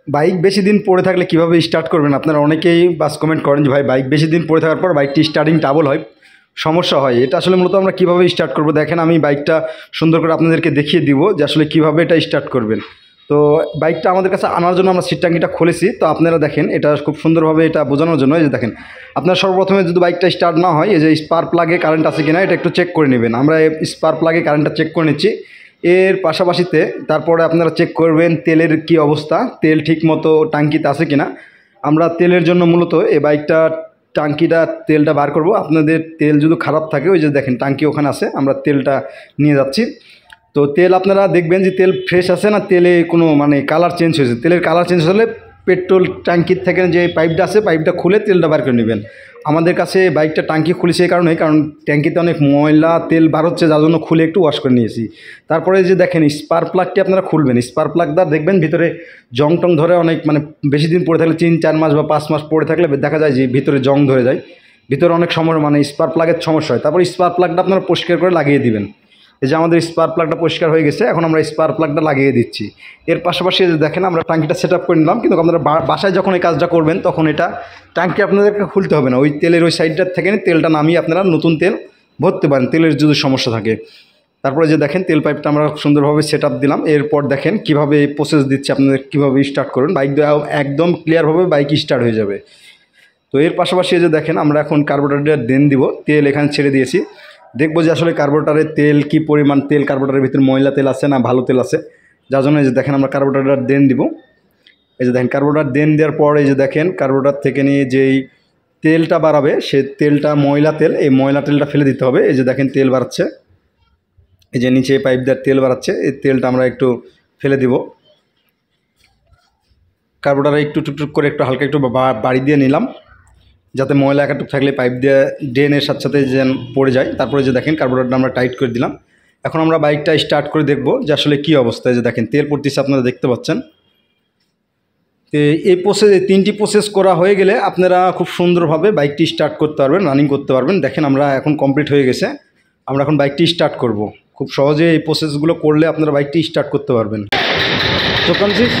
Bike বেশি দিন পড়ে থাকলে কিভাবে স্টার্ট করবেন? আপনারা অনেকেই বাস কমেন্ট করেন যে ভাই বাইক বেশি দিন পড়ে থাকার পর বাইকটি স্টার্টিং ট্রাবল হয়, সমস্যা হয়। এটা আসলে মূলত আমরা কীভাবে স্টার্ট করব, দেখেন আমি বাইকটা সুন্দর করে আপনাদেরকে দেখিয়ে দিব যে আসলে কীভাবে এটা স্টার্ট করবেন। তো বাইকটা আমাদের কাছে আনার জন্য আমরা সিট টাঙ্কিটা খুলেছি। তো আপনারা দেখেন এটা খুব সুন্দরভাবে এটা বোঝানোর জন্য, এই যে দেখেন আপনারা সর্বপ্রথমে যদি বাইকটা স্টার্ট না হয়, এই যে স্পার্ক প্লাগে কারেন্ট আছে কিনা এটা একটু চেক করে নেবেন। আমরা স্পার্ক প্লাগে কারেন্টটা চেক করে নিচ্ছি। এর পাশাপাশিতে তারপরে আপনারা চেক করবেন তেলের কি অবস্থা, তেল ঠিক মতো টাঙ্কিতে আছে কিনা। আমরা তেলের জন্য মূলত এই বাইকটা টাঙ্কিটা তেলটা বার করব। আপনাদের তেল যদি খারাপ থাকে, ওই যে দেখেন টাঙ্কি ওখানে আছে, আমরা তেলটা নিয়ে যাচ্ছি। তো তেল আপনারা দেখবেন যে তেল ফ্রেশ আছে না, তেলে কোনো মানে কালার চেঞ্জ হয়েছে। তেলের কালার চেঞ্জ হলে পেট্রোল ট্যাঙ্কির থেকে যে পাইপটা আছে পাইপটা খুলে তেলটা বার করে নেবেন। আমাদের কাছে বাইকটা টাঙ্কি খুলেছে এই কারণে, কারণ ট্যাঙ্কিতে অনেক ময়লা তেল বার হচ্ছে, যার জন্য খুলে একটু ওয়াশ করে নিয়েছি। তারপরে যে দেখেন স্পার্ক প্লাগটি আপনারা খুলবেন, স্পার্ক প্লাগটা দেখবেন ভিতরে জং টং ধরে অনেক, মানে বেশি দিন পড়ে থাকলে 3-4 মাস বা 5 মাস পড়ে থাকলে দেখা যায় যে ভিতরে জং ধরে যায়, ভিতরে অনেক সময় মানে স্পার্ক প্লাগের সমস্যা হয়। তারপর স্পার্ক প্লাগটা আপনারা পরিষ্কার করে লাগিয়ে দিবেন। এই যে আমাদের স্পার্ক প্লাগটা পরিষ্কার হয়ে গেছে, এখন আমরা স্পার্ক প্লাগটা লাগিয়ে দিচ্ছি। এর পাশাপাশি দেখেন আমরা ট্যাঙ্কিটা সেট আপ করে নিলাম, কিন্তু আপনারা বাসায় যখন এই কাজটা করবেন তখন এটা ট্যাঙ্কি আপনাদেরকে খুলতে হবে না, ওই তেলের ওই সাইডটার থেকে তেলটা নামিয়ে আপনারা নতুন তেল ভরতে পারেন, তেলের যদি সমস্যা থাকে। তারপরে যে দেখেন তেল পাইপটা আমরা সুন্দরভাবে সেট আপ দিলাম। এরপর দেখেন কীভাবে প্রসেস দিচ্ছে, আপনাদের কীভাবে স্টার্ট করবেন, বাইক একদম ক্লিয়ারভাবে বাইক স্টার্ট হয়ে যাবে। তো এর পাশাপাশি যে দেখেন আমরা এখন কার্বোরেটর দেন দিব, তেল এখানে ছেড়ে দিয়েছি। দেখবো যে আসলে কার্বোরেটরের তেল কি পরিমাণ তেল, কার্বোরেটরের ভিতরে ময়লা তেল আছে না ভালো তেল আছে, যার জন্য এই যে দেখেন আমরা কার্বোরেটর দেন দিব। এই যে দেখেন কার্বোরেটর দেন দেওয়ার পর এই যে দেখেন কার্বোরেটর থেকে নিয়ে যেই তেলটা বাড়াবে সে তেলটা ময়লা তেল, এই ময়লা তেলটা ফেলে দিতে হবে। এই যে দেখেন তেল বাড়াচ্ছে, এই যে নিচে পাইপ দেওয়ার তেল বাড়াচ্ছে, এই তেলটা আমরা একটু ফেলে দিব। কার্বোরেটরে একটু টুকটুক করে একটু হালকা একটু বাড়ি দিয়ে নিলাম, যাতে ময়লা একাটুক থাকলে পাইপ দিয়ে ড্রেনের সাথে সাথে যেন পড়ে যায়। তারপরে যে দেখেন কার্বোরেটরটা আমরা টাইট করে দিলাম। এখন আমরা বাইকটা স্টার্ট করে দেখব যে আসলে কী অবস্থায়। যে দেখেন তেল পড়তেছে, আপনারা দেখতে পাচ্ছেন। তো এই তিনটি প্রসেস করা হয়ে গেলে আপনারা খুব সুন্দরভাবে বাইকটি স্টার্ট করতে পারবেন, রানিং করতে পারবেন। দেখেন আমরা এখন কমপ্লিট হয়ে গেছে, আমরা এখন বাইকটি স্টার্ট করব। খুব সহজে এই প্রসেসগুলো করলে আপনারা বাইকটি স্টার্ট করতে পারবেন। তো কনসিস